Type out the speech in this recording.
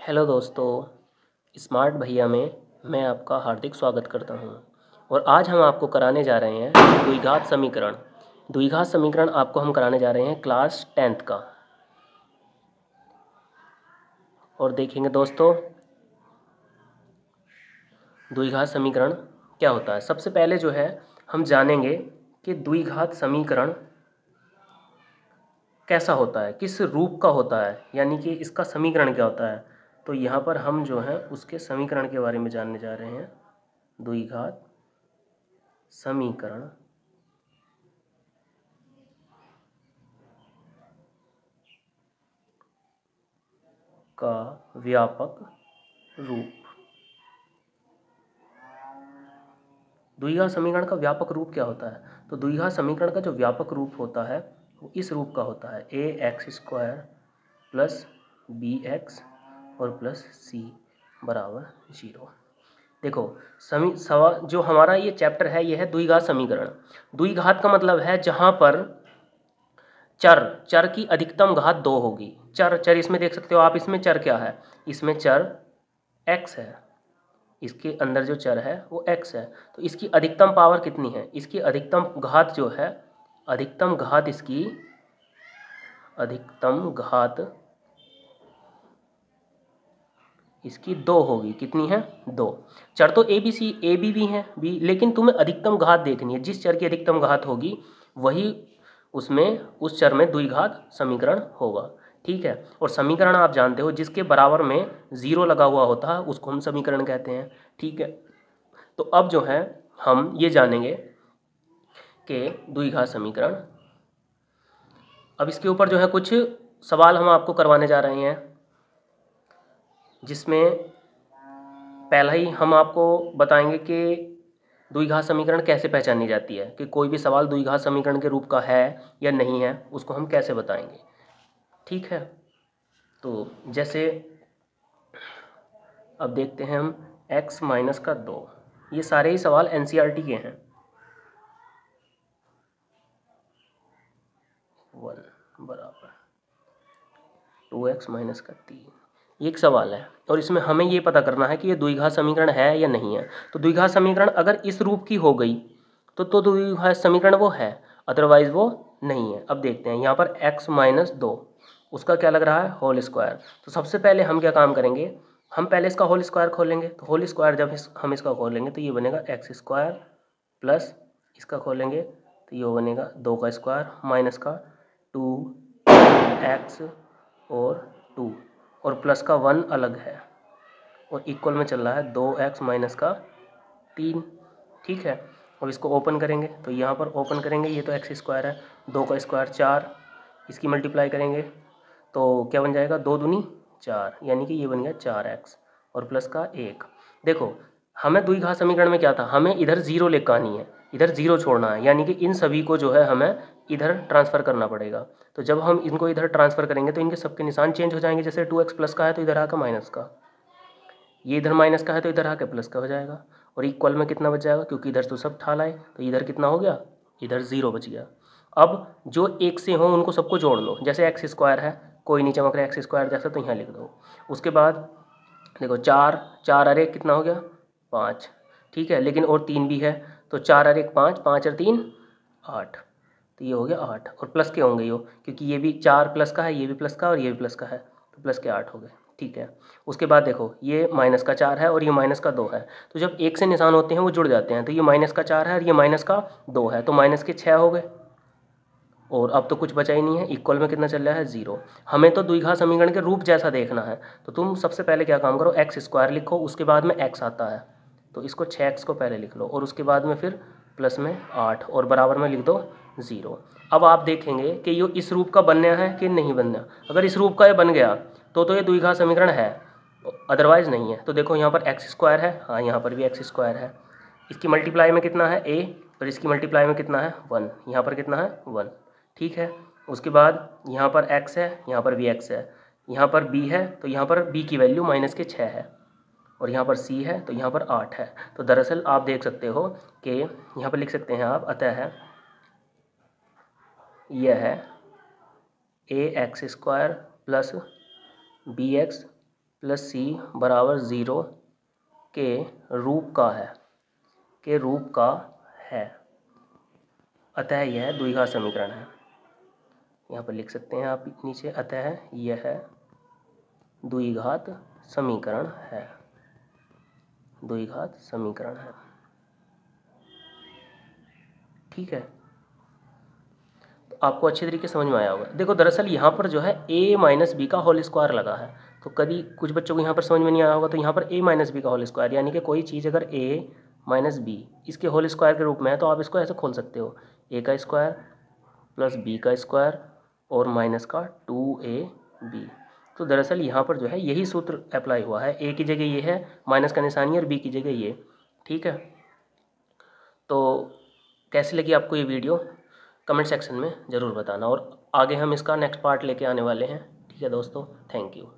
Hello दोस्तों, smart भैया में मैं आपका हार्दिक स्वागत करता हूं। और आज हम आपको कराने जा रहे हैं द्विघात समीकरण। द्विघात समीकरण आपको हम कराने जा रहे हैं क्लास 10th का। और देखेंगे दोस्तों द्विघात समीकरण क्या होता है। सबसे पहले जो है हम जानेंगे कि द्विघात समीकरण कैसा होता है, किस रूप का होता है, यानी कि इसका समीकरण क्या होता है। तो यहाँ पर हम जो है उसके समीकरण के बारे में जानने जा रहे हैं। द्विघात समीकरण का व्यापक रूप। द्विघात समीकरण का व्यापक रूप क्या होता है। तो द्विघात समीकरण का जो व्यापक रूप होता है वो इस रूप का होता है ax² प्लस bx और प्लस c बराबर 0। देखो जो हमारा ये चैप्टर है ये है द्विघात समीकरण। द्विघात का मतलब है जहाँ पर चर की अधिकतम घात 2 होगी। चर इसमें देख सकते हो आप, इसमें चर क्या है, इसमें चर x है, इसके अंदर जो चर है वो x है। तो इसकी अधिकतम पावर कितनी है, इसकी अधिकतम घात जो है, अधिकतम घात इसकी 2 होगी। कितनी है, 2। चर तो ए बी भी हैं बी, लेकिन तुम्हें अधिकतम घात देखनी है। जिस चर की अधिकतम घात होगी वही उसमें उस चर में द्विघात समीकरण होगा। ठीक है। और समीकरण आप जानते हो जिसके बराबर में 0 लगा हुआ होता है उसको हम समीकरण कहते हैं। ठीक है। तो अब जो है हम ये जानेंगे कि द्विघात समीकरण, अब इसके ऊपर जो है कुछ सवाल हम आपको करवाने जा रहे हैं, जिसमें पहला ही हम आपको बताएंगे कि द्विघात समीकरण कैसे पहचानी जाती है, कि कोई भी सवाल द्विघात समीकरण के रूप का है या नहीं है उसको हम कैसे बताएंगे। ठीक है। तो जैसे अब देखते हैं हम x माइनस का 2, ये सारे ही सवाल एनसीईआरटी के हैं। 1 बराबर 2x माइनस का 3, ये एक सवाल है। और इसमें हमें ये पता करना है कि ये द्विघात समीकरण है या नहीं है। तो द्विघात समीकरण अगर इस रूप की हो गई तो द्विघात समीकरण वो है, अदरवाइज वो नहीं है। अब देखते हैं यहाँ पर x माइनस 2, उसका क्या लग रहा है, होल स्क्वायर। तो सबसे पहले हम क्या काम करेंगे, हम पहले इसका होल स्क्वायर खोलेंगे। तो होल स्क्वायर जब हम इसका खोलेंगे तो ये बनेगा x² प्लस इसका खोलेंगे तो ये बनेगा 2 का स्क्वायर माइनस का 2x और 2 और प्लस का 1 अलग है और इक्वल में चल रहा है 2x माइनस का 3। ठीक है। अब इसको ओपन करेंगे तो यहाँ पर ओपन करेंगे, ये तो x² है, 2 का स्क्वायर 4, इसकी मल्टीप्लाई करेंगे तो क्या बन जाएगा, 2 दूनी 4, यानी कि ये बन गया 4x और प्लस का 1। देखो हमें द्विघात समीकरण में क्या था, हमें इधर 0 लेकर आनी है, इधर 0 छोड़ना है, यानी कि इन सभी को जो है हमें इधर ट्रांसफ़र करना पड़ेगा। तो जब हम इनको इधर ट्रांसफ़र करेंगे तो इनके सबके निशान चेंज हो जाएंगे। जैसे 2x प्लस का है तो इधर आकर माइनस का, ये इधर माइनस का है तो इधर आके प्लस का हो जाएगा और इक्वल में कितना बच जाएगा, क्योंकि इधर तो सब ठाल आए तो इधर कितना हो गया, इधर 0 बच गया। अब जो एक से हो उनको सबको जोड़ लो। जैसे x² है, कोई नहीं चमक रहा x² जैसा, तो यहाँ लिख दो। उसके बाद देखो 4 4 अरे कितना हो गया, 5। ठीक है, लेकिन और 3 भी है तो 4 अरे 5, 5 और 3 8, तो ये हो गया 8 और प्लस के होंगे यो, क्योंकि ये भी 4 प्लस का है, ये भी प्लस का और ये भी प्लस का है, तो प्लस के 8 हो गए। ठीक है। उसके बाद देखो ये माइनस का 4 है और ये माइनस का 2 है, तो जब एक से निशान होते हैं वो जुड़ जाते हैं। तो ये माइनस का 4 है और ये माइनस का 2 है, तो माइनस के 6 हो गए और अब तो कुछ बचा ही नहीं है। इक्वल में कितना चल रहा है, 0। हमें तो द्विघात समीकरण के रूप जैसा देखना है, तो तुम सबसे पहले क्या काम करो, x² लिखो, उसके बाद में x आता है तो इसको 6x को पहले लिख लो और उसके बाद में फिर प्लस में 8 और बराबर में लिख दो 0। अब आप देखेंगे कि ये इस रूप का बनना है कि नहीं बनना। अगर इस रूप का ये बन गया तो ये द्विघात समीकरण है, अदरवाइज नहीं है। तो देखो यहाँ पर x² है, हाँ यहाँ पर भी x² है, इसकी मल्टीप्लाई में कितना है a और इसकी मल्टीप्लाई में कितना है 1, यहाँ पर कितना है 1। ठीक है। उसके बाद यहाँ पर x है, यहाँ पर भी x है, यहाँ पर b है तो यहाँ पर b की वैल्यू -6 है और यहाँ पर c है तो यहाँ पर 8 है। तो दरअसल आप देख सकते हो कि यहाँ पर लिख सकते हैं आप, अतः है यह है ax² प्लस bx प्लस सी बराबर 0 के रूप का है, अतः यह द्विघात समीकरण है। यहाँ पर लिख सकते हैं आप नीचे, अतः यह द्विघात समीकरण है, द्विघात समीकरण है। ठीक है, तो आपको अच्छे तरीके समझ में आया होगा। देखो दरअसल यहाँ पर जो है a माइनस बी का होल स्क्वायर लगा है, तो कभी कुछ बच्चों को यहाँ पर समझ में नहीं आया होगा, तो यहाँ पर a माइनस बी का होल स्क्वायर, यानी कि कोई चीज़ अगर a माइनस बी इसके होल स्क्वायर के रूप में है तो आप इसको ऐसे खोल सकते हो, a का स्क्वायर प्लस b का स्क्वायर और माइनस का 2ab। तो दरअसल यहाँ पर जो है यही सूत्र अप्लाई हुआ है, a की जगह ये है, माइनस का निशानी, और b की जगह ये। ठीक है, तो कैसी लगी आपको ये वीडियो कमेंट सेक्शन में ज़रूर बताना, और आगे हम इसका नेक्स्ट पार्ट लेके आने वाले हैं। ठीक है दोस्तों, थैंक यू।